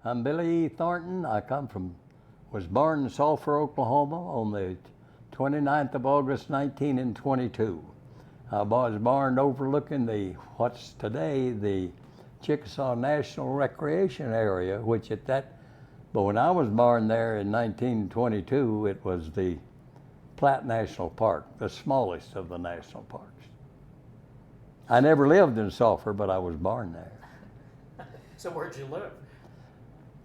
I'm Billy Thornton. Was born in Sulphur, Oklahoma on the 29th of August, 1922. I was born overlooking what's today the Chickasaw National Recreation Area, but when I was born there in 1922, it was the Platte National Park, the smallest of the national parks. I never lived in Sulphur, but I was born there. So where'd you live?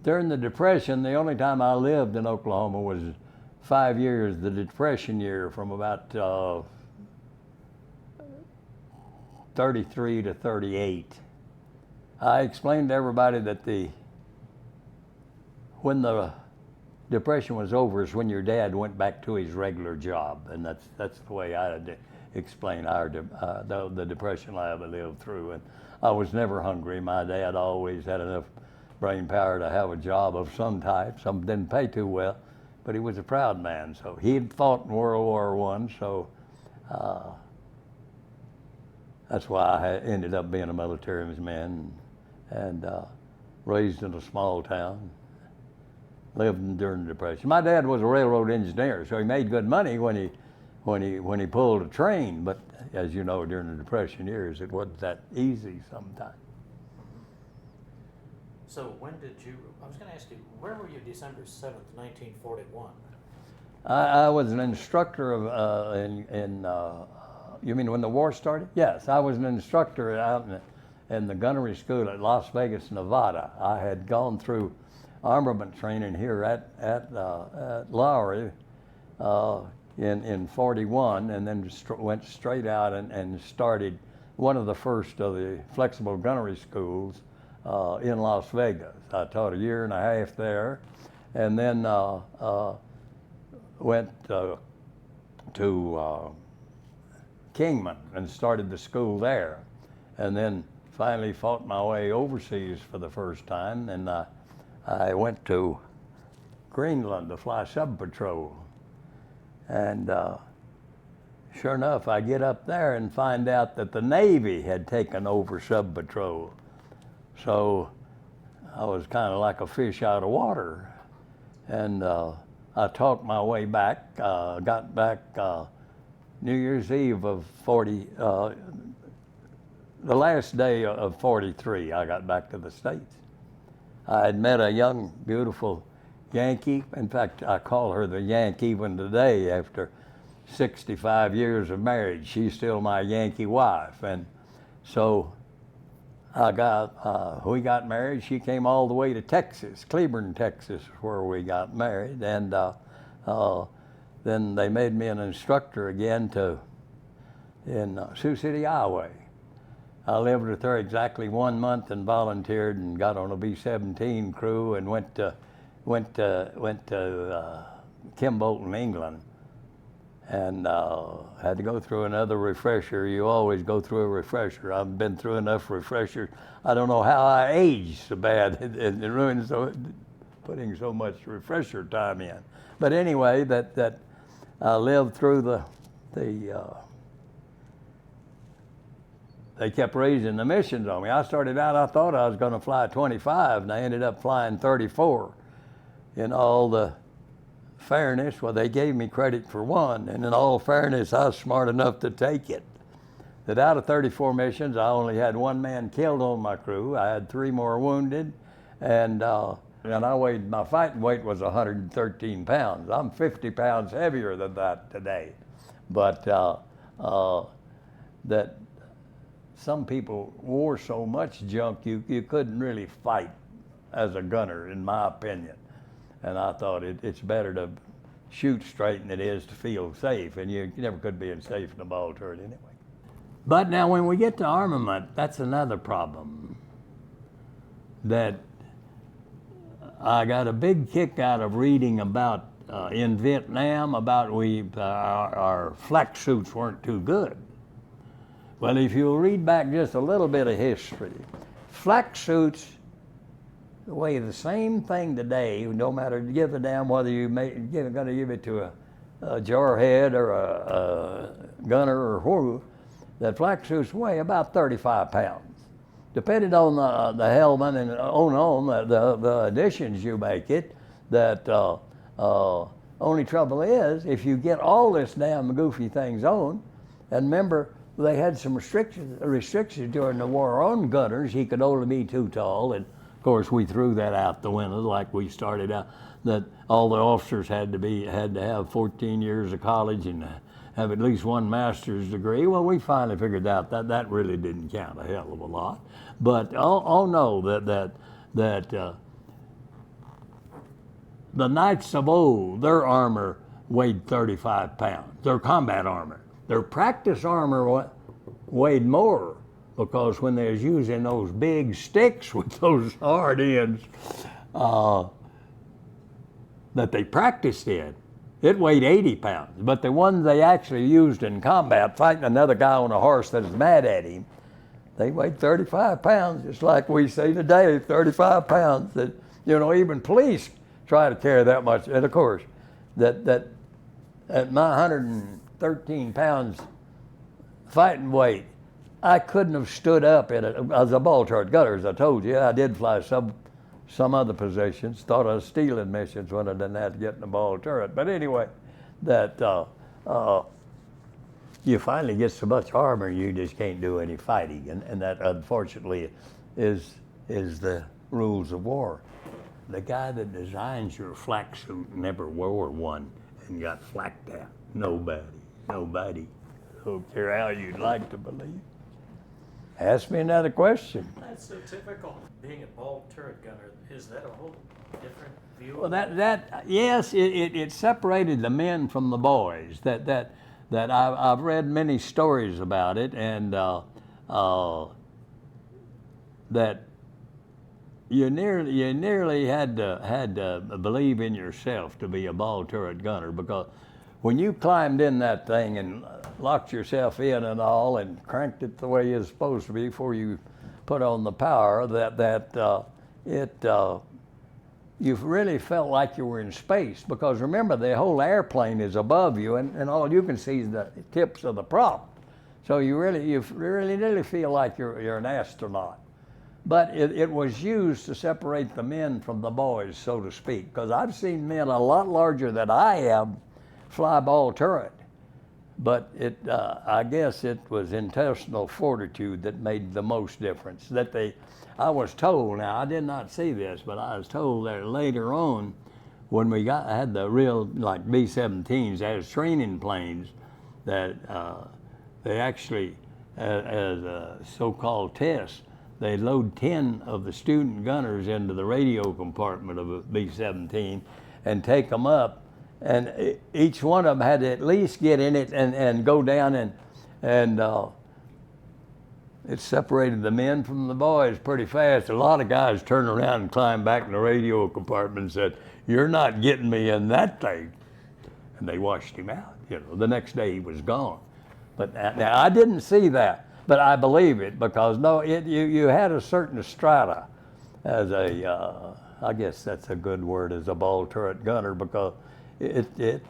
During the Depression, the only time I lived in Oklahoma was 5 years, the Depression year, from about 33 to 38. I explained to everybody that when the Depression was over is when your dad went back to his regular job, and that's the way I explain the Depression I ever lived through. And I was never hungry. My dad always had enough brain power to have a job of some type. Some didn't pay too well, but he was a proud man. So he had fought in World War I, so that's why I ended up being a military man and raised in a small town. Lived during the Depression. My dad was a railroad engineer, so he made good money when he pulled a train. But as you know, during the Depression years, it wasn't that easy sometimes. So when did you? I was going to ask you, where were you December 7th, 1941? I was an instructor you mean when the war started? Yes, I was an instructor out in the gunnery school at Las Vegas, Nevada. I had gone through armament training here at Lowry in 41, and then went straight out and started one of the first of the flexible gunnery schools in Las Vegas. I taught a year and a half there, and then went to Kingman and started the school there, and then finally fought my way overseas for the first time, and I went to Greenland to fly sub-patrol. And sure enough, I get up there and find out that the Navy had taken over sub-patrol. So I was kind of like a fish out of water. And I talked my way back, got back New Year's Eve of the last day of 43, I got back to the States. I had met a young, beautiful Yankee. In fact, I call her the Yankee even today after 65 years of marriage. She's still my Yankee wife. And so we got married. She came all the way to Texas, Cleburne, Texas, where we got married. And then they made me an instructor again in Sioux City, Iowa. I lived with her exactly 1 month and volunteered and got on a B-17 crew and went to Kimbolton, England, and had to go through another refresher. You always go through a refresher. I've been through enough refreshers. I don't know how I aged so bad and ruined putting so much refresher time in. But anyway, that I lived through they kept raising the missions on me. I started out, I thought I was going to fly 25, and I ended up flying 34. In all the fairness, well, they gave me credit for one, and in all fairness, I was smart enough to take it. That out of 34 missions, I only had one man killed on my crew. I had 3 more wounded, and my fighting weight was 113 pounds. I'm 50 pounds heavier than that today. But that some people wore so much junk you couldn't really fight as a gunner, in my opinion. And I thought it's better to shoot straight than it is to feel safe, and you never could be safe in a ball turret anyway. But now when we get to armament, that's another problem. That I got a big kick out of reading about in Vietnam about our flak suits weren't too good. Well, if you'll read back just a little bit of history, flak suits weigh the same thing today, no matter, give a damn whether you're going to give it to a jarhead or a gunner or who, that flak suits weigh about 35 pounds. depending on the helmet and the additions you make it, that only trouble is if you get all this damn goofy things on, and remember they had some restrictions during the war on gunners. He could only be too tall, and of course we threw that out the window like we started out. That all the officers had to have 14 years of college and have at least one master's degree. Well, we finally figured out that that really didn't count a hell of a lot. But no, that the knights of old, their armor weighed 35 pounds. Their combat armor, their practice armor weighed more, because when they was using those big sticks with those hard ends that they practiced in, it weighed 80 pounds. But the ones they actually used in combat, fighting another guy on a horse that is mad at him, they weighed 35 pounds, just like we say today, 35 pounds. That, you know, even police try to carry that much. And of course, that at my 113 pounds fighting weight, I couldn't have stood up in it as a ball turret gunner. As I told you, I did fly some other positions. Thought I was stealing missions when I didn't have to get in the ball turret. But anyway, that you finally get so much armor, you just can't do any fighting, and that unfortunately is the rules of war. The guy that designs your flak suit never wore one and got flaked out. Nobody. Don't care how you'd like to believe. Ask me another question. That's so typical. Being a ball turret gunner, is that a whole different view? Well, yes, it separated the men from the boys. That I've read many stories about it, and that you nearly had to believe in yourself to be a ball turret gunner, because when you climbed in that thing and locked yourself in and all and cranked it the way you're supposed to be before you put on the power, you really felt like you were in space, because remember, the whole airplane is above you, and all you can see is the tips of the prop. So you really feel like you're an astronaut. But it was used to separate the men from the boys, so to speak, because I've seen men a lot larger than I am fly ball turret. But I guess it was intestinal fortitude that made the most difference. I was told, now I did not see this, but I was told that later on, when we had the real, like B-17s as training planes, that they actually, as a so-called test, they load 10 of the student gunners into the radio compartment of a B-17 and take them up, and each one of them had to at least get in it and go down, and it separated the men from the boys pretty fast. A lot of guys turned around and climbed back in the radio compartment and said, "You're not getting me in that thing." And they washed him out. You know, the next day he was gone. But now I didn't see that, but I believe it, because you had a certain strata as I guess that's a good word, as a ball turret gunner, because it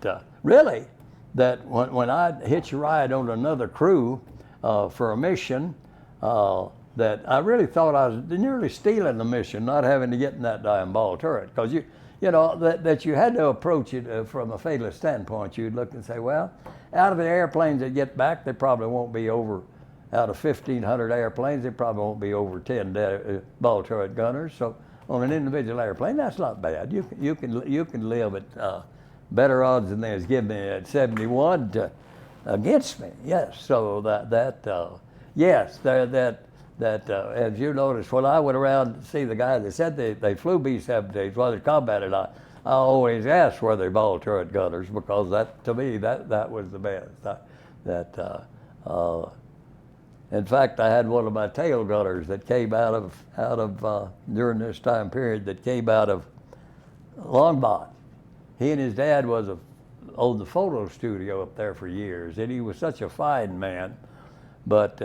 really, that when I'd hitch a ride on another crew for a mission, that I really thought I was nearly stealing the mission, not having to get in that damn ball turret, because you know that you had to approach it from a fatalist standpoint. You'd look and say, well, out of the airplanes that get back, they probably won't be over, out of 1,500 airplanes, they probably won't be over 10 ball turret gunners. So on an individual airplane, that's not bad. You can live at better odds than they was giving me at 71 against me. Yes, so yes, as you noticed, when I went around to see the guys that said they flew B-17s while they combated, I always asked were they ball turret gunners, because that, to me, that was the best. In fact, I had one of my tail gunners that came out of during this time period, that came out of Longmont. He and his dad owned the photo studio up there for years, and he was such a fine man. But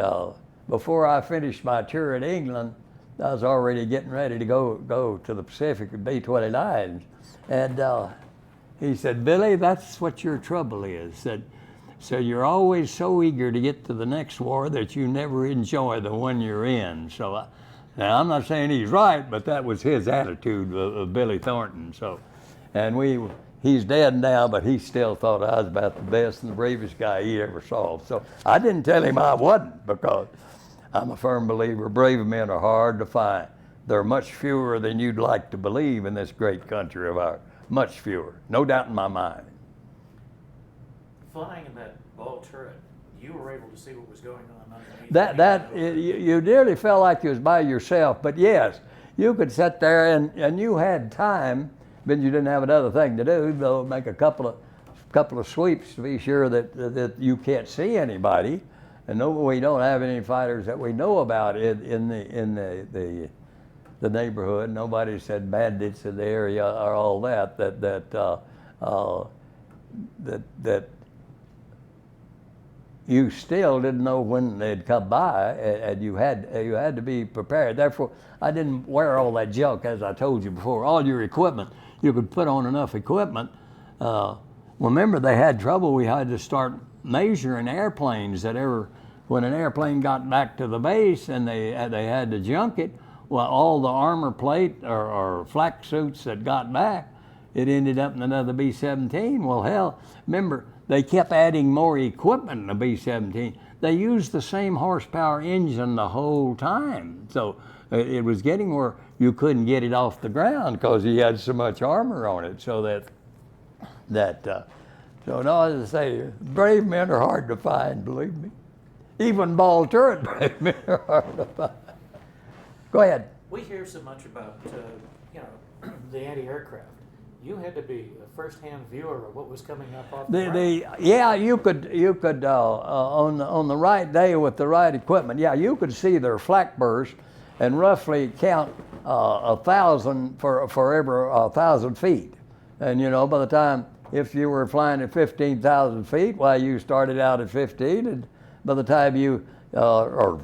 before I finished my tour in England, I was already getting ready to go to the Pacific with B-29s. And he said, "Billy, that's what your trouble is. So you're always so eager to get to the next war that you never enjoy the one you're in." So Now, I'm not saying he's right, but that was his attitude of Billy Thornton. So, and he's dead now, but he still thought I was about the best and the bravest guy he ever saw. So I didn't tell him I wasn't, because I'm a firm believer brave men are hard to find. There are much fewer than you'd like to believe in this great country of ours. Much fewer, no doubt in my mind. Flying in that ball turret, you were able to see what was going on underneath. You nearly felt like you was by yourself, but yes, you could sit there and you had time, but you didn't have another thing to do, though make a couple of sweeps to be sure that you can't see anybody. And no, we don't have any fighters that we know about in the neighborhood. Nobody said bandits in the area or all that you still didn't know when they'd come by, and you had to be prepared. Therefore, I didn't wear all that junk, as I told you before. All your equipment, you could put on enough equipment. Remember, they had trouble. We had to start measuring airplanes when an airplane got back to the base and they had to junk it. Well, all the armor plate or flak suits that got back, it ended up in another B-17. Well, hell, remember, they kept adding more equipment in the B-17. They used the same horsepower engine the whole time. So it was getting where you couldn't get it off the ground because he had so much armor on it. So so no, as I say, brave men are hard to find, believe me. Even ball turret brave men are hard to find. Go ahead. We hear so much about the anti-aircraft. You had to be a first-hand viewer of what was coming up off the ground. Yeah, you could on the right day with the right equipment. Yeah, you could see their flak burst and roughly count 1,000 for every 1,000 feet. And by the time, if you were flying at 15,000 feet, you started out at 15, and by the time you or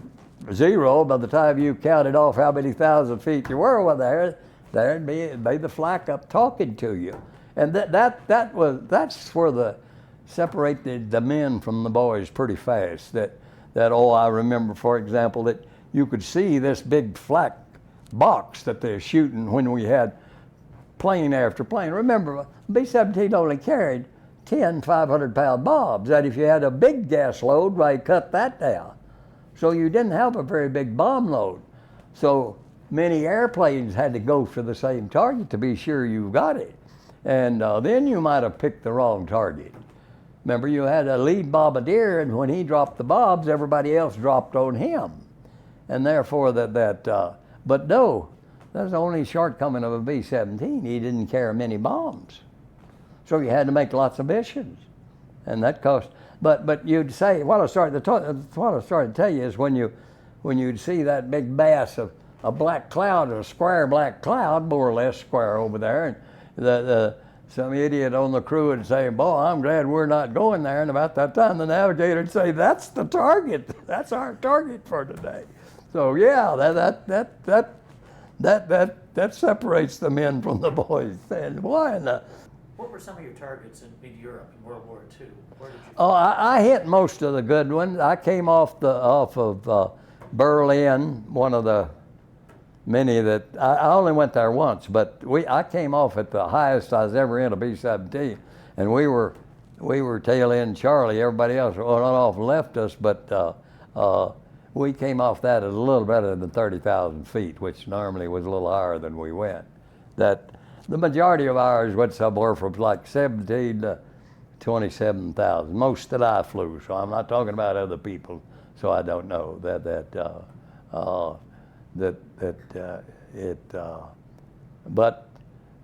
0, by the time you counted off how many thousand feet you were, there'd be the flak up talking to you. And that's where separated the men from the boys pretty fast. I remember, for example, that you could see this big flak box that they're shooting when we had plane after plane. Remember, B-17 only carried 10 500-pound bombs, and if you had a big gas load, you cut that down. So you didn't have a very big bomb load. So many airplanes had to go for the same target to be sure you got it. And then you might have picked the wrong target. Remember, you had a lead bombardier, and when he dropped the bombs, everybody else dropped on him. And therefore, but no, that's the only shortcoming of a B-17. He didn't carry many bombs. So you had to make lots of missions. And that cost, but you'd say, what I started to tell you is when you'd see that big mass of a black cloud, a square black cloud, more or less square over there, and some idiot on the crew would say, boy, I'm glad we're not going there. And about that time, the navigator would say, that's the target. That's our target for today. So yeah, that separates the men from the boys. And why? What were some of your targets in Europe in World War II? Where did you? Oh, I hit most of the good ones. I came off of Berlin, one of the many that I only went there once, but I came off at the highest I was ever in a B-17, and we were tail end Charlie. Everybody else went off and left us, but we came off that at a little better than 30,000 feet, which normally was a little higher than we went. That the majority of ours went somewhere from like 17 to 27,000. Most that I flew, so I'm not talking about other people, so I don't know but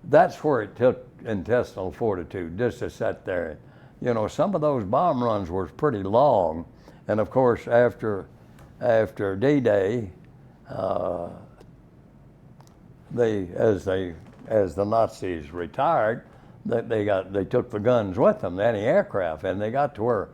that's where it took intestinal fortitude, just to sit there. Some of those bomb runs were pretty long, and of course after D-Day, as the Nazis retired, they took the guns with them, the anti-aircraft, and they got to where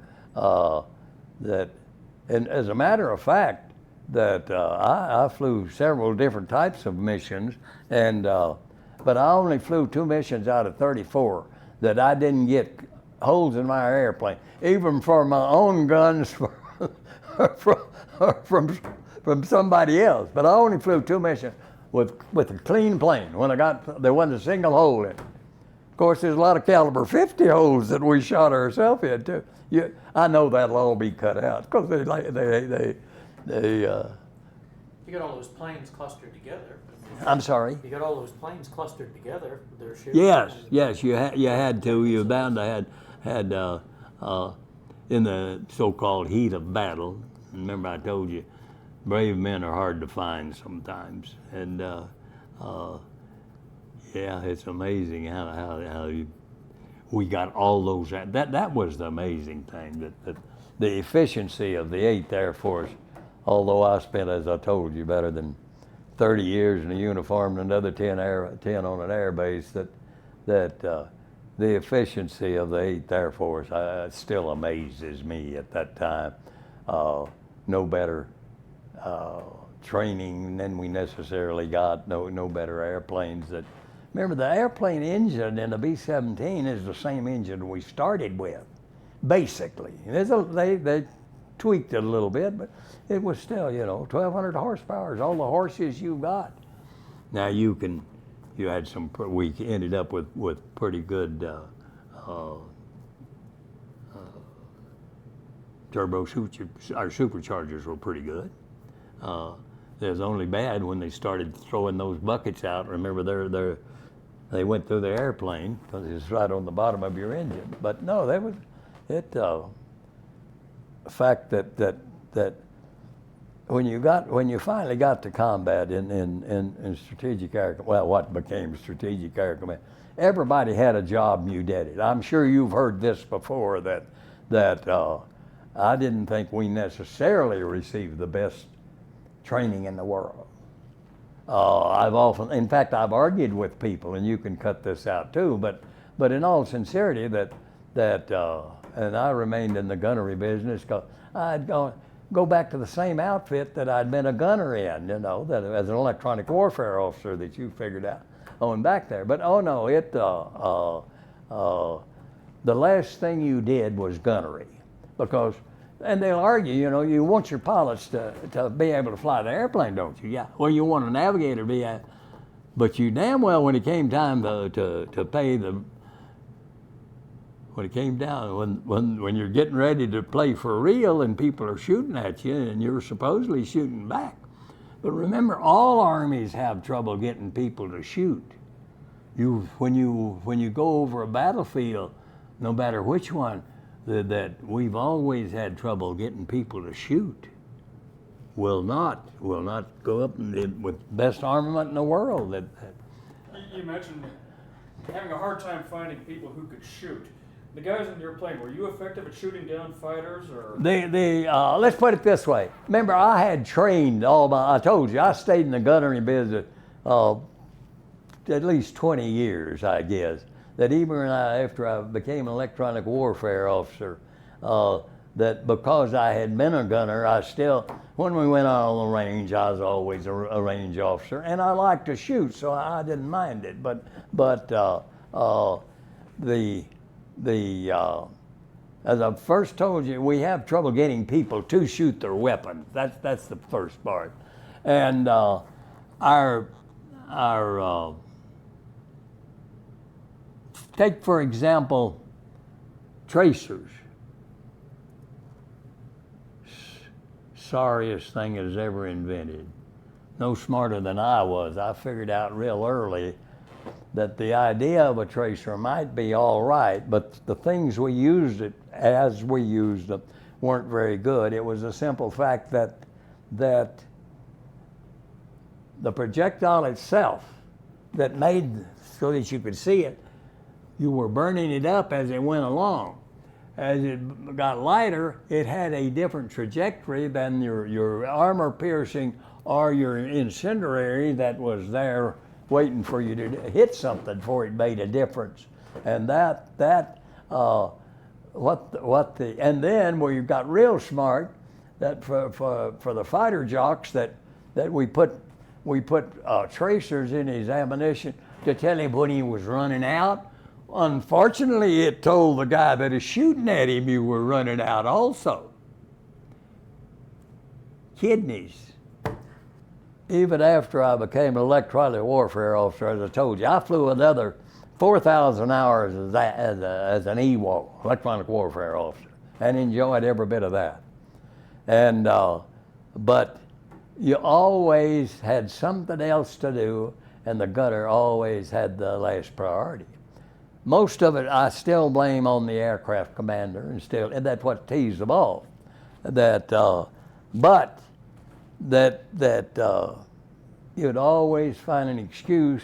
and as a matter of fact, I flew several different types of missions, but I only flew 2 missions out of 34 that I didn't get holes in my airplane, even for my own guns from from somebody else. But I only flew 2 missions with a clean plane. When I got, there wasn't a single hole in it. Of course, there's a lot of caliber 50 holes that we shot ourselves in too. I know that'll all be cut out because You got all those planes clustered together. I'm sorry. You got all those planes clustered together. They're shooting. Yes, you had to. You're bound to had in the so-called heat of battle. Remember, I told you, brave men are hard to find sometimes, and yeah, it's amazing how we got all those. That was the amazing thing, that the efficiency of the 8th Air Force. Although I spent, as I told you, better than 30 years in a uniform and another 10 on an air base, that the efficiency of the 8th Air Force still amazes me at that time. No better training than we necessarily got, no better airplanes. Remember, the airplane engine in the B-17 is the same engine we started with, basically. They tweaked it a little bit, but it was still, 1,200 horsepower is all the horses you got. Now you had we ended up with pretty good turbo our superchargers were pretty good. It was only bad when they started throwing those buckets out. Remember, they went through the airplane because it's right on the bottom of your engine. But no, the fact that when you finally got to combat in strategic air, well, what became strategic air command, everybody had a job and you did it. I'm sure you've heard this before, that I didn't think we necessarily received the best training in the world. In fact, I've argued with people, and you can cut this out too, but in all sincerity, and I remained in the gunnery business because I'd go back to the same outfit that I'd been a gunner in, that as an electronic warfare officer that you figured out on back there. But oh no, the last thing you did was gunnery, because, and they'll argue, you want your pilots to be able to fly the airplane, don't you? Yeah. Well, you want a navigator to be but you damn well, when it came time to pay when it came down, when you're getting ready to play for real and people are shooting at you and you're supposedly shooting back. But remember, all armies have trouble getting people to shoot. When you go over a battlefield, no matter which one, that we've always had trouble getting people to shoot. Will not go up with best armament in the world. You mentioned having a hard time finding people who could shoot. The guys in your plane, were you effective at shooting down fighters, or? Let's put it this way. Remember, I had trained I told you, I stayed in the gunnery business at least 20 years, I guess. That even after I became an electronic warfare officer, that because I had been a gunner, when we went out on the range, I was always a range officer, and I liked to shoot, so I didn't mind it. But as I first told you, we have trouble getting people to shoot their weapons. That's the first part. And take for example, tracers. Sorriest thing that was ever invented. No smarter than I was. I figured out real early that the idea of a tracer might be all right, but the things we used it as we used them weren't very good. It was a simple fact that the projectile itself that made so that you could see it, you were burning it up as it went along. As it got lighter, it had a different trajectory than your armor piercing or your incendiary that was there waiting for you to hit something before it made a difference. And and then where you got real smart, that for the fighter jocks that we put tracers in his ammunition to tell him when he was running out. Unfortunately, it told the guy that is shooting at him you were running out also. Kidneys. even after I became an electronic warfare officer, as I told you, I flew another 4,000 hours as an EWO, electronic warfare officer, and enjoyed every bit of that. And but you always had something else to do, and the gunner always had the last priority. Most of it I still blame on the aircraft commander, and that's what teased them off. But you'd always find an excuse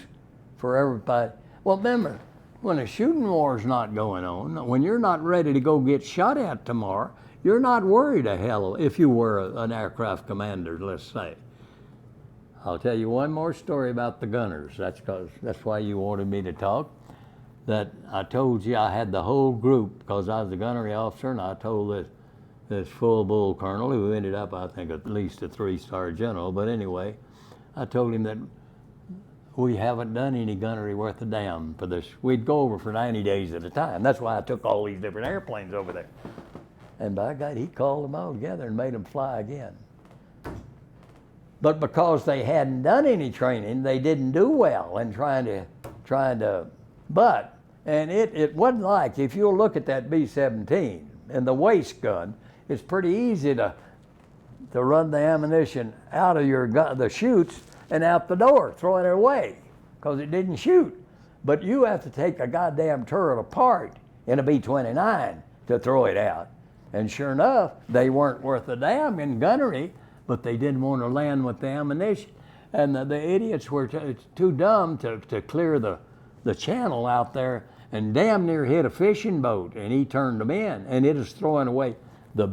for everybody. Well, remember, when a shooting war's not going on, when you're not ready to go get shot at tomorrow, you're not worried a hell if you were an aircraft commander, let's say. I'll tell you one more story about the gunners. That's why you wanted me to talk. That I told you I had the whole group because I was the gunnery officer, and I told this full bull colonel who ended up, I think, at least a 3-star general. But anyway, I told him that we haven't done any gunnery worth a damn for this. We'd go over for 90 days at a time. That's why I took all these different airplanes over there. And by God, he called them all together and made them fly again. But because they hadn't done any training, they didn't do well in trying to. But it wasn't like, if you'll look at that B-17 and the waist gun, it's pretty easy to run the ammunition out of your gun, the chutes, and out the door, throwing it away, because it didn't shoot. But you have to take a goddamn turret apart in a B-29 to throw it out. And sure enough, they weren't worth a damn in gunnery, but they didn't want to land with the ammunition. And the idiots were too dumb to clear the channel out there, and damn near hit a fishing boat, and he turned them in, and it was throwing away the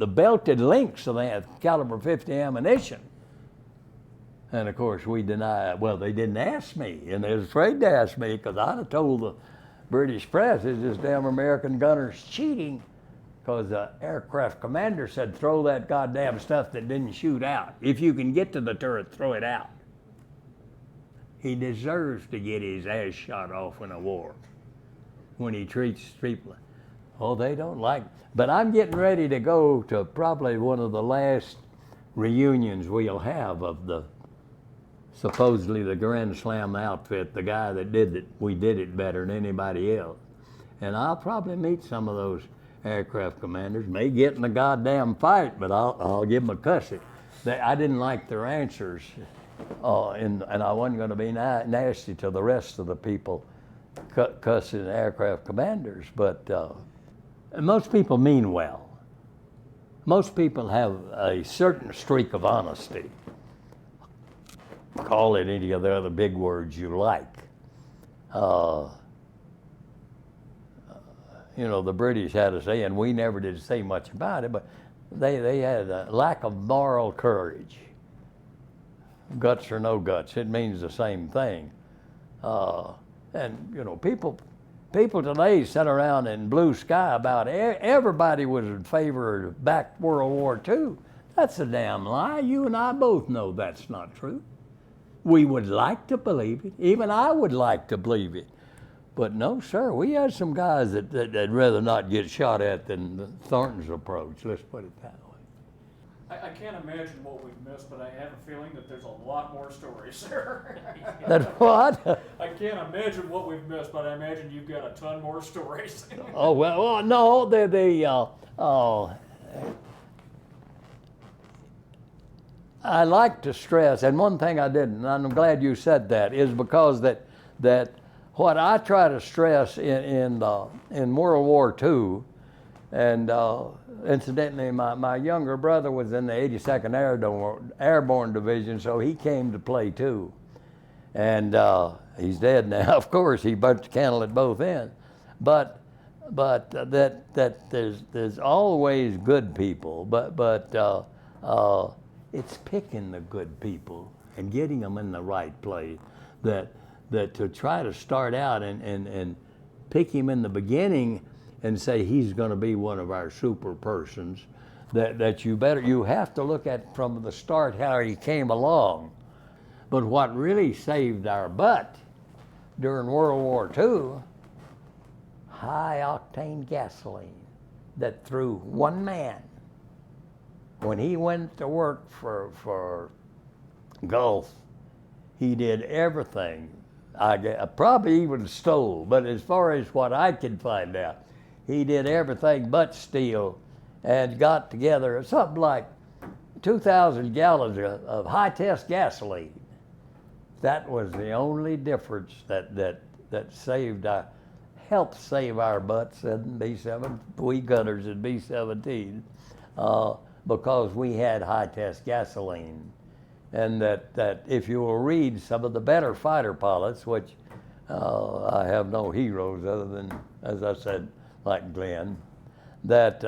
belted links of that caliber 50 ammunition. And of course we denied. Well, they didn't ask me, and they was afraid to ask me, because I'd have told the British press it's just damn American gunners cheating, because the aircraft commander said throw that goddamn stuff that didn't shoot out. If you can get to the turret, throw it out. He deserves to get his ass shot off in a war when he treats people. Oh, they don't like it. But I'm getting ready to go to probably one of the last reunions we'll have of the supposedly the Grand Slam outfit, the guy that did it. We did it better than anybody else. And I'll probably meet some of those aircraft commanders. May get in a goddamn fight, but I'll give them a cussing. I didn't like their answers. And I wasn't going to be nasty to the rest of the people cussing aircraft commanders, but most people mean well. Most people have a certain streak of honesty. Call it any of the other big words you like. The British had a saying, we never did say much about it, but they had a lack of moral courage. Guts or no guts, it means the same thing. And people today sit around in blue sky about everybody was in favor of back World War II. That's a damn lie. You and I both know that's not true. We would like to believe it. Even I would like to believe it. But no, sir, we had some guys that'd rather not get shot at than Thornton's approach. Let's put it that way. I can't imagine what we've missed, but I have a feeling that there's a lot more stories there. That what? I can't imagine what we've missed, but I imagine you've got a ton more stories. Oh, well, no, I like to stress, and one thing I didn't, and I'm glad you said that, is because that what I try to stress in World War II, and incidentally, my younger brother was in the 82nd Airborne Division, so he came to play too. And he's dead now, of course. He burnt the candle at both ends. But that there's always good people. But it's picking the good people and getting them in the right place. That to try to start out and pick him in the beginning and say he's going to be one of our super persons, that you have to look at from the start how he came along. But what really saved our butt during World War II, high octane gasoline that threw one man. When he went to work for Gulf. He did everything. I probably even stole, but as far as what I could find out, he did everything but steal, and got together something like 2,000 gallons of high-test gasoline. That was the only difference that saved helped save our butts in B7, we gunners in B-17, because we had high-test gasoline. And that if you will read some of the better fighter pilots, which I have no heroes other than, as I said, like Glenn, that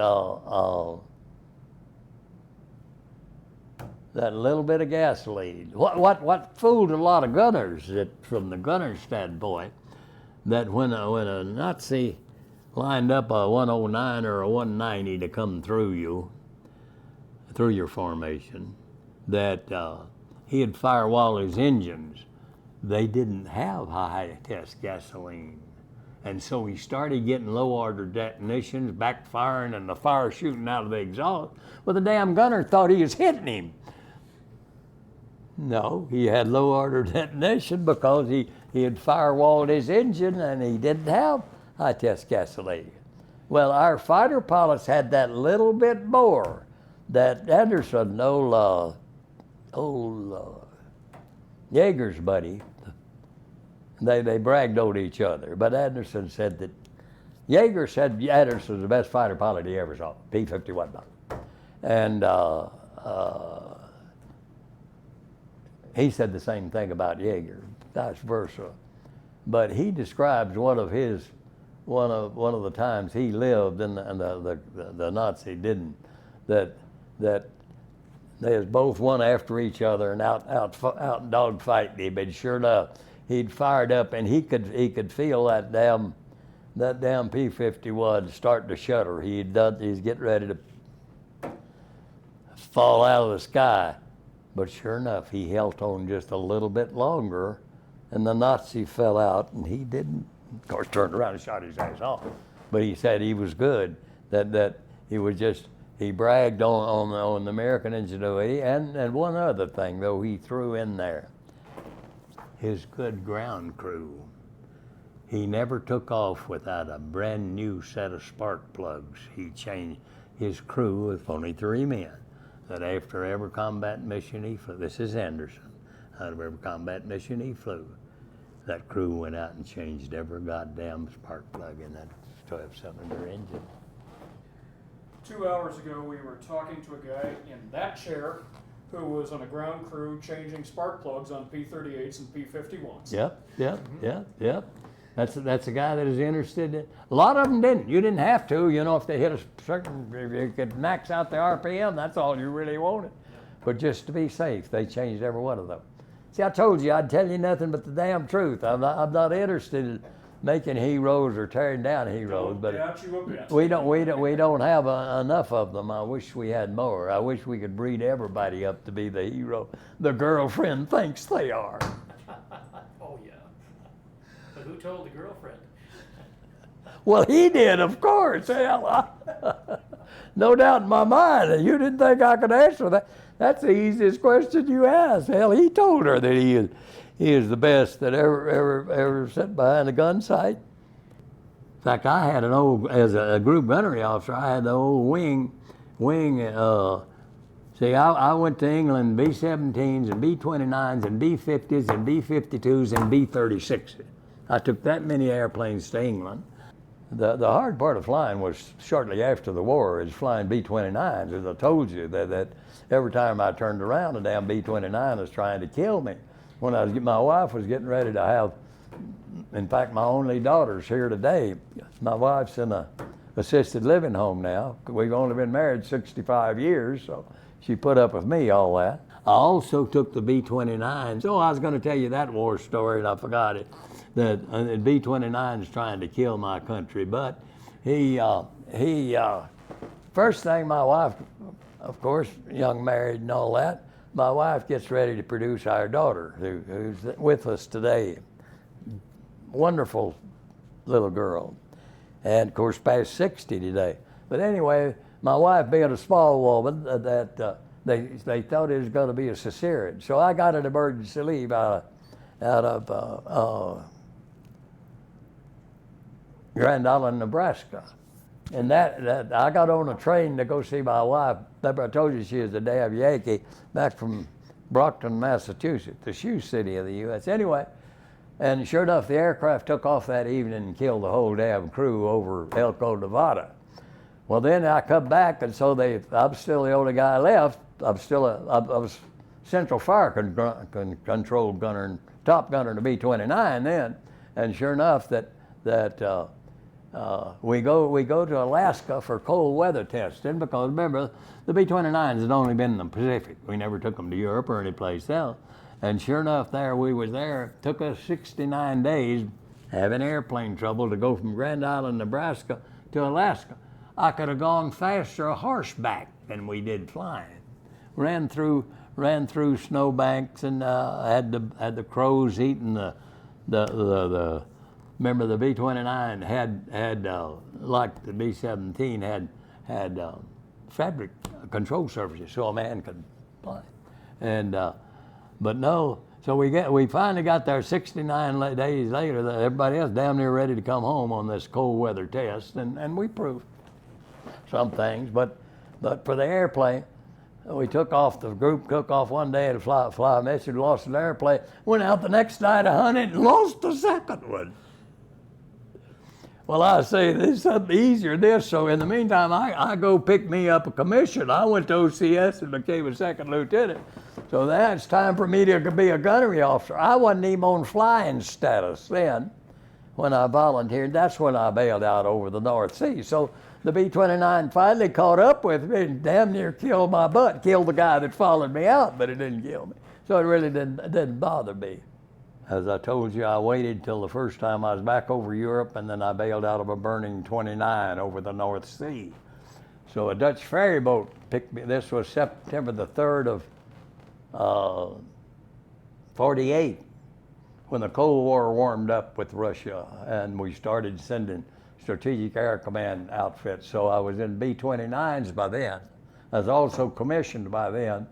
that little bit of gasoline. What fooled a lot of gunners, that from the gunner standpoint, that when a Nazi lined up a 109 or a 190 to come through your formation, that he'd firewall his engines. They didn't have high-test gasoline. And so he started getting low-order detonations, backfiring, and the fire shooting out of the exhaust. Well, the damn gunner thought he was hitting him. No, he had low-order detonation because he had firewalled his engine and he didn't have high-test gasoline. Well, our fighter pilots had that little bit more. That Anderson, old Yeager's buddy, they bragged on each other. But Anderson said that, Yeager said Anderson was the best fighter pilot he ever saw, P-51 pilot. And he said the same thing about Yeager, vice versa. But he describes one of the times he lived and the Nazi didn't, that they was both one after each other and out dogfighting him. And sure enough, he'd fired up and he could feel that damn P-51 starting to shudder. He's getting ready to fall out of the sky. But sure enough, he held on just a little bit longer, and the Nazi fell out, and he didn't, of course, turned around and shot his ass off. But he said he was good, that he bragged on the American ingenuity, and one other thing, though, he threw in there, his good ground crew. He never took off without a brand new set of spark plugs. He changed his crew with only 3 men. That after every combat mission he flew, this is Anderson, out of every combat mission he flew, that crew went out and changed every goddamn spark plug in that 12-cylinder engine. 2 hours ago, we were talking to a guy in that chair who was on a ground crew changing spark plugs on P-38s and P-51s. Yep. That's a guy that is interested in. A lot of them didn't. You didn't have to. If they hit a certain, if you could max out the RPM, that's all you really wanted. But just to be safe, they changed every one of them. See, I told you I'd tell you nothing but the damn truth. I'm not interested in making heroes or tearing down heroes, but we don't have enough of them. I wish we had more. I wish we could breed everybody up to be the hero the girlfriend thinks they are. Oh yeah. But who told the girlfriend? Well, he did, of course. Hell, no doubt in my mind. You didn't think I could answer that. That's the easiest question you asked. Hell, he told her that he is the best that ever sat behind a gun sight. In fact, I had an old, as a group gunnery officer, I had the old wing. See, I went to England B-17s and B-29s and B-50s and B-52s and B-36s. I took that many airplanes to England. The hard part of flying was shortly after the war, is flying B-29s. As I told you, that every time I turned around, a damn B-29 was trying to kill me. When my wife was getting ready to have, in fact, my only daughter's here today. My wife's in a assisted living home now. We've only been married 65 years, so she put up with me all that. I also took the B-29s. Oh, I was going to tell you that war story, and I forgot it. That B-29 is trying to kill my country, but first thing, my wife, of course, young married and all that, my wife gets ready to produce our daughter, who's with us today. Wonderful little girl, and of course past 60 today. But anyway, my wife being a small woman, that they thought it was going to be a cesarean. So I got an emergency leave out of Grand Island, Nebraska. And that I got on a train to go see my wife. Remember I told you she was a damn Yankee back from Brockton, Massachusetts, the shoe city of the U.S. Anyway, and sure enough, the aircraft took off that evening and killed the whole damn crew over Elko, Nevada. Well, then I come back, and so I'm still the only guy left. I was Central Fire Control gunner and top gunner to B-29 then, and sure enough we go to Alaska for cold weather testing, because remember the B-29s had only been in the Pacific. We never took them to Europe or any place else. And sure enough, we was there. It took us 69 days having airplane trouble to go from Grand Island, Nebraska to Alaska. I could have gone faster a horseback than we did flying. Ran through snowbanks and had the crows eating the remember the B-29 had like the B-17 had fabric control surfaces so a man could fly. And but no, so we finally got there 69 days later. Everybody else damn near ready to come home on this cold weather test, and we proved some things. But for the airplane, we took off. The group took off one day to fly a mission, lost an airplane. Went out the next night to hunt it and lost the second one. Well, I say there's something easier than this. So in the meantime, I go pick me up a commission. I went to OCS and became a second lieutenant. So now it's time for me to be a gunnery officer. I wasn't even on flying status then when I volunteered. That's when I bailed out over the North Sea. So the B-29 finally caught up with me and damn near killed my butt. Killed the guy that followed me out, but it didn't kill me. So it really didn't bother me. As I told you, I waited till the first time I was back over Europe, and then I bailed out of a burning 29 over the North Sea. So a Dutch ferry boat picked me. This was September the 3rd of 48, when the Cold War warmed up with Russia, and we started sending Strategic Air Command outfits. So I was in B-29s by then. I was also commissioned by then,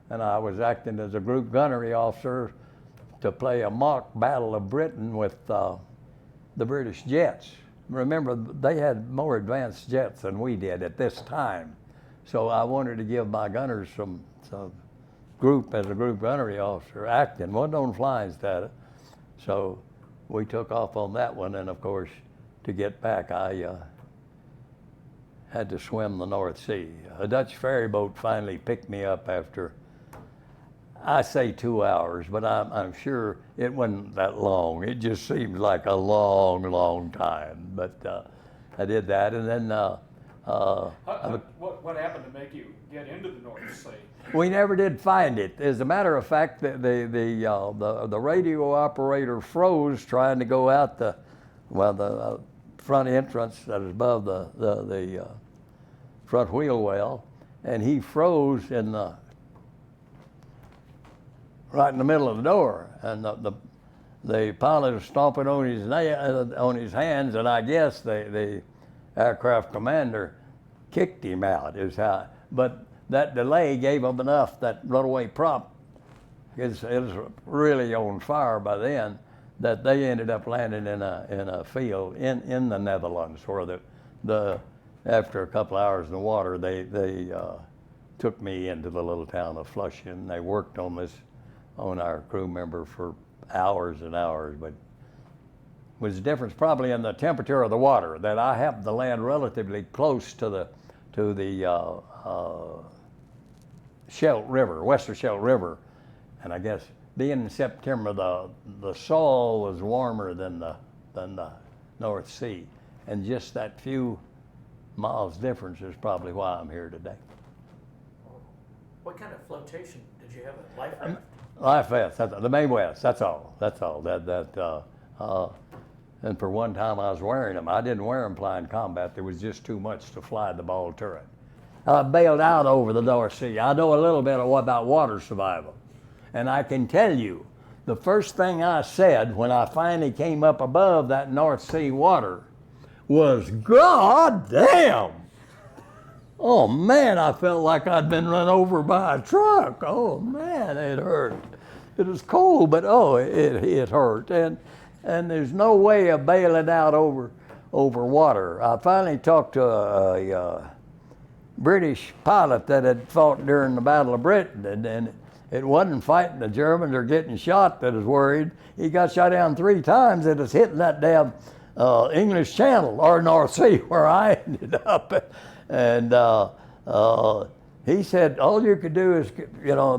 and I was acting as a group gunnery officer to play a mock Battle of Britain with the British jets. Remember, they had more advanced jets than we did at this time. So I wanted to give my gunners some group as a group gunnery officer acting. Wasn't on flying status. So we took off on that one, and of course, to get back, I had to swim the North Sea. A Dutch ferry boat finally picked me up after, I say 2 hours, but I'm sure it wasn't that long. It just seems like a long, long time. But I did that, and then what happened to make you get into the North Sea? we never did find it. As a matter of fact, the radio operator froze trying to go out the front entrance that is above the front wheel well, and he froze right in the middle of the door, and the pilot was stomping on his hands, and I guess the aircraft commander kicked him out. But that delay gave him enough. That runaway prop it was really on fire by then, that they ended up landing in a field in the Netherlands, where after a couple hours in the water, they took me into the little town of Flushing. They worked on our crew member for hours and hours, but was the difference probably in the temperature of the water, that I happened to land relatively close to the Scheldt River, Western Scheldt River, and I guess being in September, the soil was warmer than the North Sea, and just that few miles difference is probably why I'm here today. What kind of flotation did you have? Life raft? Life vest, the main vest. That's all. And for one time, I was wearing them. I didn't wear them flying combat. There was just too much to fly the ball turret. I bailed out over the North Sea. I know a little bit about water survival. And I can tell you, the first thing I said when I finally came up above that North Sea water was, God damn! Oh man, I felt like I'd been run over by a truck. Oh man, it hurt. It was cold, but oh, it hurt. And there's no way of bailing out over water. I finally talked to a British pilot that had fought during the Battle of Britain, and it wasn't fighting the Germans or getting shot that was worried. He got shot down 3 times and was hitting that damn English Channel or North Sea where I ended up. And he said, all you could do is,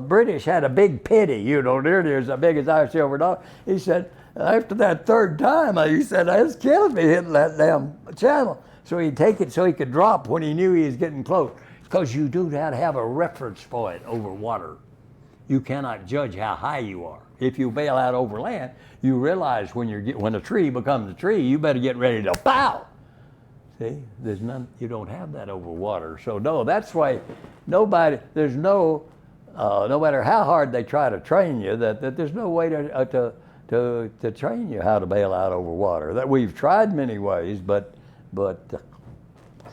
British had a big pity, nearly as big as our silver dollar. He said, after that 3rd time, he said, it's killing me hitting that damn channel. So he'd take it so he could drop when he knew he was getting close. Because you do have to have a reference point over water. You cannot judge how high you are. If you bail out over land, you realize when a tree becomes a tree, you better get ready to pow. See, you don't have that over water. So no, that's why no matter how hard they try to train you, that there's no way to train you how to bail out over water. That we've tried many ways, but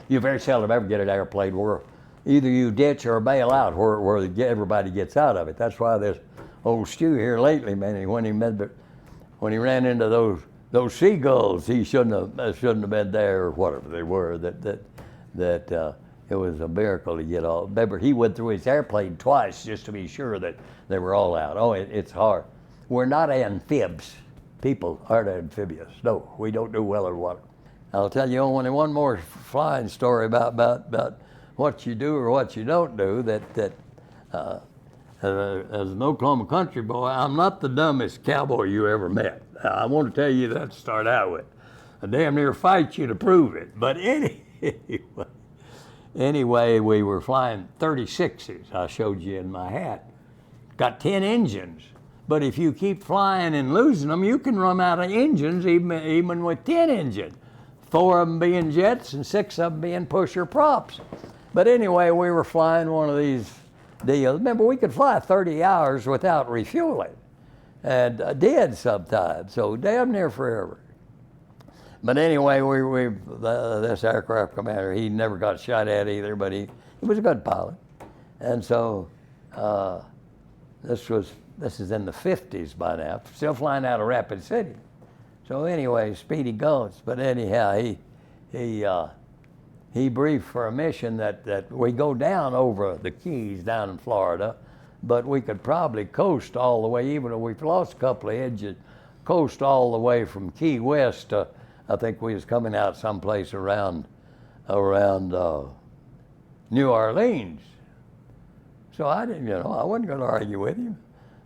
you very seldom ever get an airplane where either you ditch or bail out where everybody gets out of it. That's why this old Stu here lately, man, when he ran into those seagulls, he shouldn't have been there or whatever they were. That it was a miracle to get all. Remember, he went through his airplane twice just to be sure that they were all out. Oh, it's hard. We're not amphibs. People aren't amphibious. No, we don't do well in water. I'll tell you only one more flying story about what you do or what you don't do. As an Oklahoma country boy, I'm not the dumbest cowboy you ever met. I want to tell you that to start out with. I damn near fight you to prove it. But anyway, we were flying 36s. I showed you in my hat. Got 10 engines. But if you keep flying and losing them, you can run out of engines even with 10 engines. 4 of them being jets and 6 of them being pusher props. But anyway, we were flying one of these deals. Remember, we could fly 30 hours without refueling, and did sometimes, so damn near forever. But anyway, this aircraft commander, he never got shot at either, but he was a good pilot. And so this is in the 50s by now, still flying out of Rapid City. So anyway, speedy goes. But anyhow, he briefed for a mission that we go down over the Keys down in Florida, but we could probably coast all the way, even though we've lost a couple of edges, coast all the way from Key West to, I think we was coming out someplace around New Orleans. So I didn't, I wasn't going to argue with him.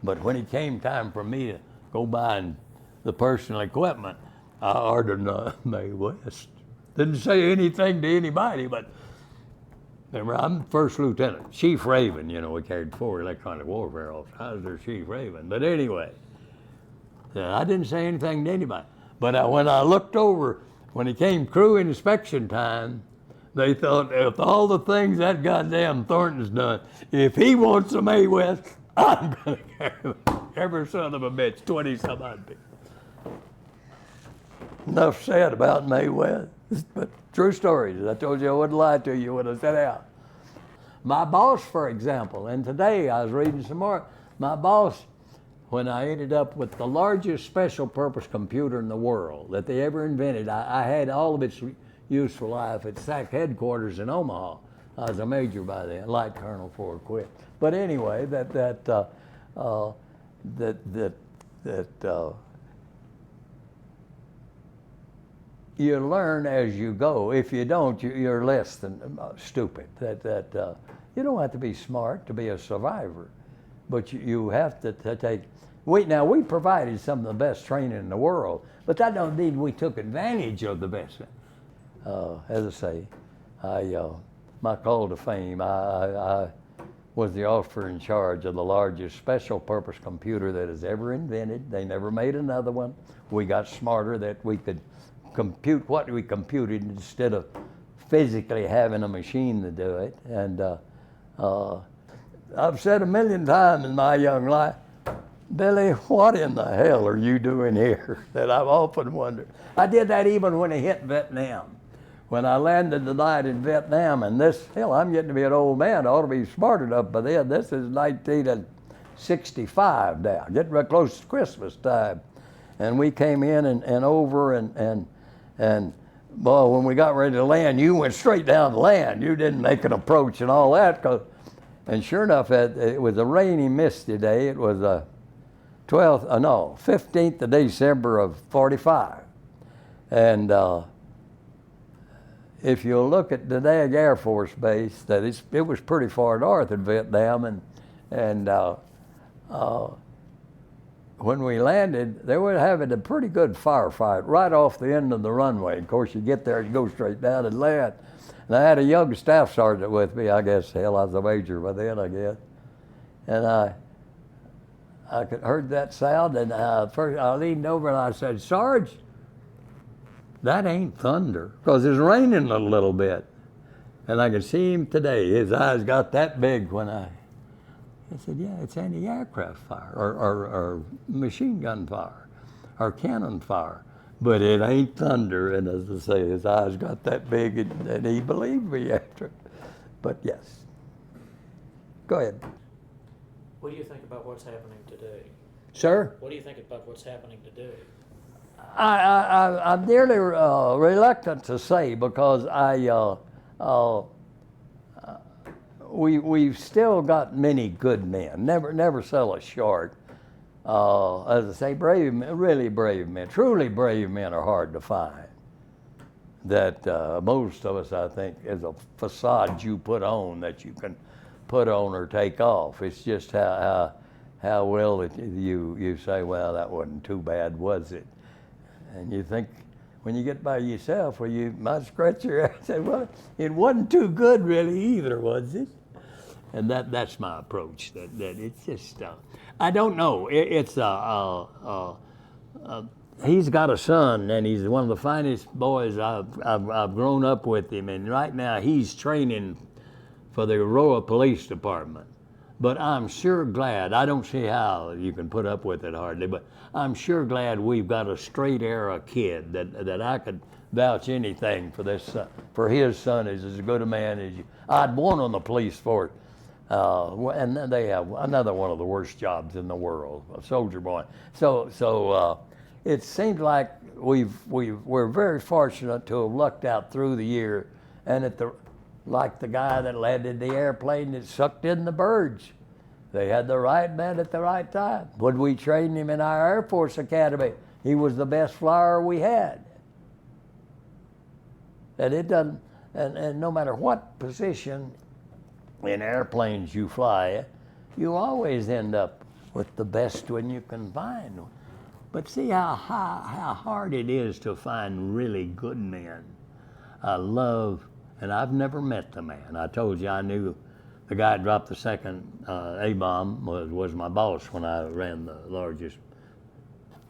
But when it came time for me to go buy the personal equipment, I ordered May West. Didn't say anything to anybody, but remember, I'm first lieutenant, Chief Raven. We carried 4 electronic warfare officers. I was their Chief Raven. But anyway, I didn't say anything to anybody. But when I looked over, when it came crew inspection time, they thought, if all the things that goddamn Thornton's done, if he wants a May West, I'm going to carry him. Every son of a bitch, 20-some odd people. Enough said about May West. But true stories. I told you I wouldn't lie to you when I said out. My boss, for example, and today I was reading some more, my boss, when I ended up with the largest special purpose computer in the world that they ever invented, I had all of its useful life at SAC headquarters in Omaha. I was a major by then, light colonel before I quit. But anyway, you learn as you go. If you don't, you're less than stupid. You don't have to be smart to be a survivor, but you have to take. We provided some of the best training in the world, but that don't mean we took advantage of the best. As I say, my call to fame, I was the officer in charge of the largest special purpose computer that is ever invented. They never made another one. We got smarter that we could compute what we computed instead of physically having a machine to do it. And I've said 1,000,000 times in my young life, Billy, what in the hell are you doing here? That I've often wondered. I did that even when I hit Vietnam. when I landed the night in Vietnam, and this, hell, I'm getting to be an old man. I ought to be smart enough by then. This is 1965 now, getting right close to Christmas time. And we came in and over and boy, when we got ready to land, you went straight down the land. You didn't make an approach and all that. And sure enough, it was a rainy, misty day. It was 15th of December of 45. And if you look at the Dag Air Force Base, it was pretty far north in Vietnam, and when we landed, they were having a pretty good firefight right off the end of the runway. Of course, you get there, you go straight down and land. And I had a young staff sergeant with me, I guess. Hell, I was a major by then, I guess. And I heard that sound, and first I leaned over and I said, "Sarge, that ain't thunder," because it was raining a little bit. And I could see him today. His eyes got that big when I said, "Yeah, it's anti-aircraft fire or machine gun fire or cannon fire, but it ain't thunder." And as I say, his eyes got that big, and he believed me after. But yes, go ahead. What do you think about what's happening today? Sir? What do you think about what's happening today? I'm nearly reluctant to say, because we've still got many good men. Never sell us short. As I say, brave men, really brave men, truly brave men are hard to find. That most of us, I think, is a facade you put on that you can put on or take off. It's just how well that you say, "Well, that wasn't too bad, was it?" And you think, when you get by yourself, well, you might scratch your head and say, "Well, it wasn't too good really either, was it?" And that's my approach. That it's just, I don't know. He's got a son, and he's one of the finest boys I've grown up with him. And right now he's training for the Aurora Police Department. But I'm sure glad, I don't see how you can put up with it hardly, but I'm sure glad we've got a straight era kid that I could vouch anything for this, for his son is as good a man as you. I'd want on the police force. And they have another one of the worst jobs in the world, a soldier boy. So it seems like we're very fortunate to have lucked out through the year, and like the guy that landed the airplane that sucked in the birds. They had the right man at the right time. When we trained him in our Air Force Academy, he was the best flyer we had. And it doesn't, and no matter what position in airplanes you fly, you always end up with the best one you can find. But see how hard it is to find really good men. I love, and I've never met the man. I told you I knew the guy who dropped the second A-bomb was my boss when I ran the largest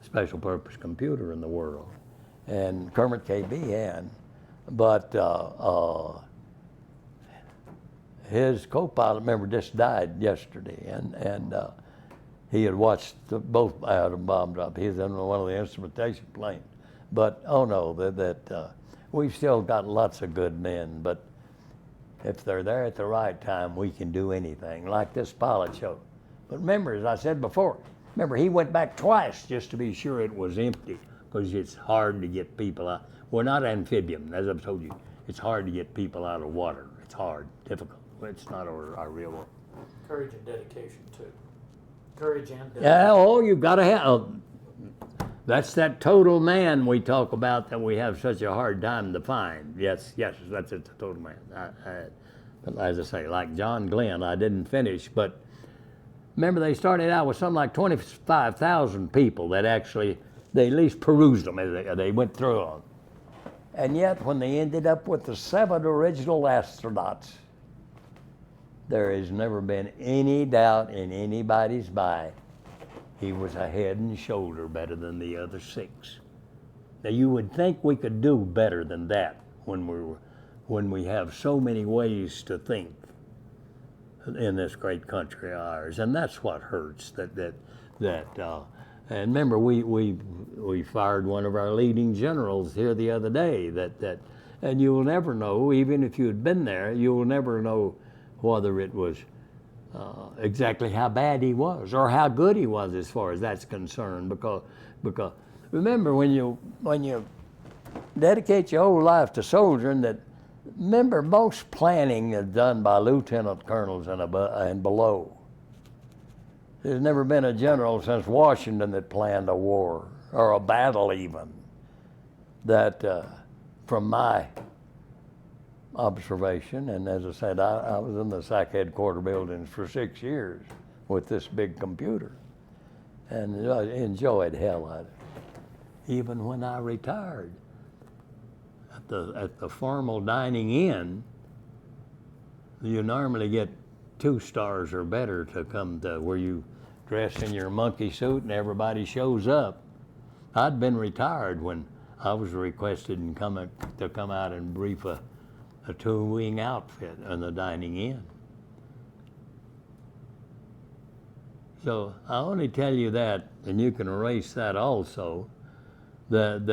special purpose computer in the world. And Kermit K. Behan. But his co-pilot, remember, just died yesterday, and he had watched both atom bomb drop. He was in one of the instrumentation planes. But oh no, we've still got lots of good men. But if they're there at the right time, we can do anything, like this pilot showed. But remember, as I said before, he went back twice just to be sure it was empty, because it's hard to get people out. We're not amphibian, as I've told you. It's hard to get people out of water. It's hard, difficult. It's not our real work. Courage and dedication, too. Courage and dedication. Yeah, oh, you've got to have. That's that total man we talk about that we have such a hard time to find. Yes, that's it, the total man. But as I say, like John Glenn, I didn't finish, but remember they started out with something like 25,000 people that actually, they at least perused them as they went through them. And yet, when they ended up with the 7 original astronauts, there has never been any doubt in anybody's mind he was a head and shoulder better than the other 6. Now, you would think we could do better than that when we have so many ways to think in this great country of ours, and that's what hurts. And remember, we fired one of our leading generals here the other day. And you will never know, even if you had been there, you will never know whether it was exactly how bad he was or how good he was as far as that's concerned. Because remember, when you dedicate your whole life to soldiering, that remember most planning is done by lieutenant colonels and below. There's never been a general since Washington that planned a war or a battle even that, from my observation, and as I said, I was in the SAC headquarter buildings for 6 years with this big computer, and I enjoyed hell out of it. Even when I retired, at the formal dining in, you normally get 2 stars or better to come to where you dress in your monkey suit and everybody shows up. I'd been retired when I was requested to come out and brief a 2-wing outfit on the dining in. So I only tell you that, and you can erase that also, that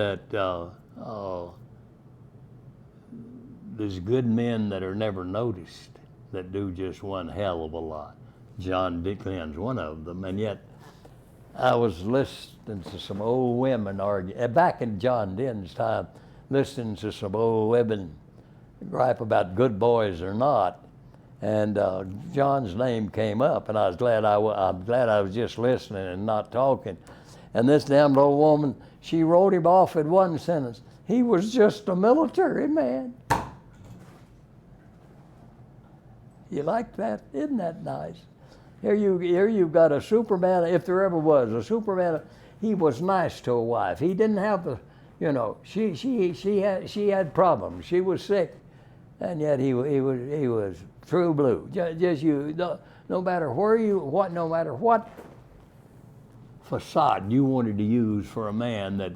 there's good men that are never noticed that do just one hell of a lot. John Glenn's one of them, and yet I was listening to some old women argue, back in John Den's time, listening to some old women gripe about good boys or not, and John's name came up, and I'm glad I was just listening and not talking. And this damned old woman, she wrote him off in one sentence. He was just a military man. You like that? Isn't that nice? Here you've got a Superman, if there ever was a Superman. He was nice to a wife. He didn't have the, she had problems. She was sick, and yet he was true blue. No matter no matter what facade you wanted to use for a man, that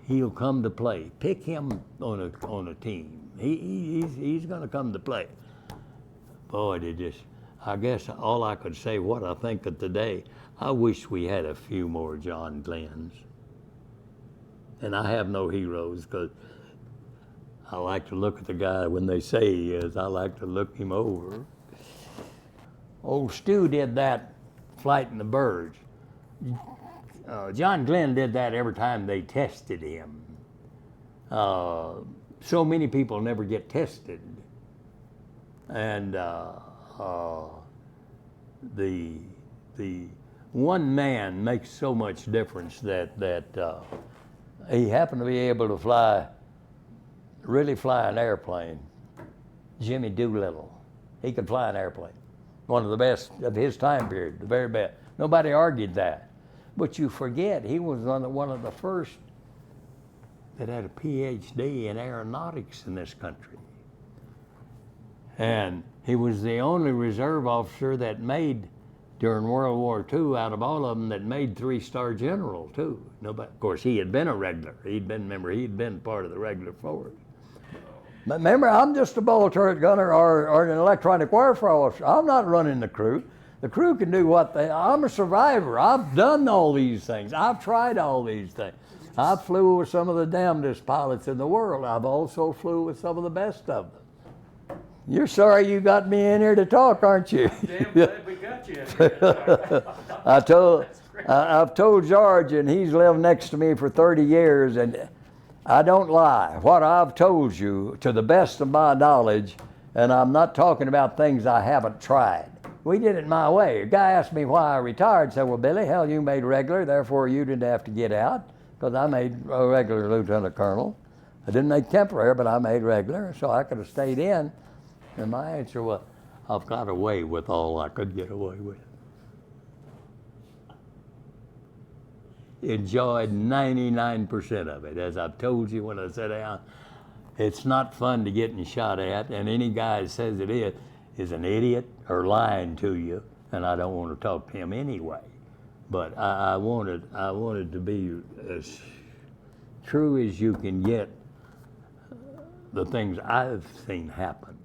he'll come to play. Pick him on a team. He's going to come to play. Boy, I guess all I could say, what I think of today, I wish we had a few more John Glenns. And I have no heroes, because I like to look at the guy when they say he is. I like to look him over. Old Stu did that flighting the birds. John Glenn did that every time they tested him. So many people never get tested. And the one man makes so much difference that he happened to be able to really fly an airplane. Jimmy Doolittle, he could fly an airplane. One of the best of his time period, the very best. Nobody argued that. But you forget, he was one of the first that had a PhD in aeronautics in this country. And he was the only reserve officer that made, during World War II, out of all of them, that made 3-star general too. Nobody, of course, he had been a regular. He'd been part of the regular force. But remember, I'm just a bullet turret gunner or an electronic warfare officer. I'm not running the crew. The crew can do I'm a survivor. I've done all these things. I've tried all these things. I flew with some of the damnedest pilots in the world. I've also flew with some of the best of them. You're sorry you got me in here to talk, aren't you? Damn glad we got you in here. I've told George, and he's lived next to me for 30 years, and I don't lie. What I've told you, to the best of my knowledge, and I'm not talking about things I haven't tried. We did it my way. A guy asked me why I retired. I said, well, Billy, hell, you made regular, therefore you didn't have to get out, because I made a regular lieutenant colonel. I didn't make temporary, but I made regular, so I could have stayed in. And my answer was, I've got away with all I could get away with. Enjoyed 99% of it. As I've told you when I sat down, it's not fun to getting shot at, and any guy that says it is an idiot or lying to you, and I don't want to talk to him anyway. But I wanted to be as true as you can get the things I've seen happen.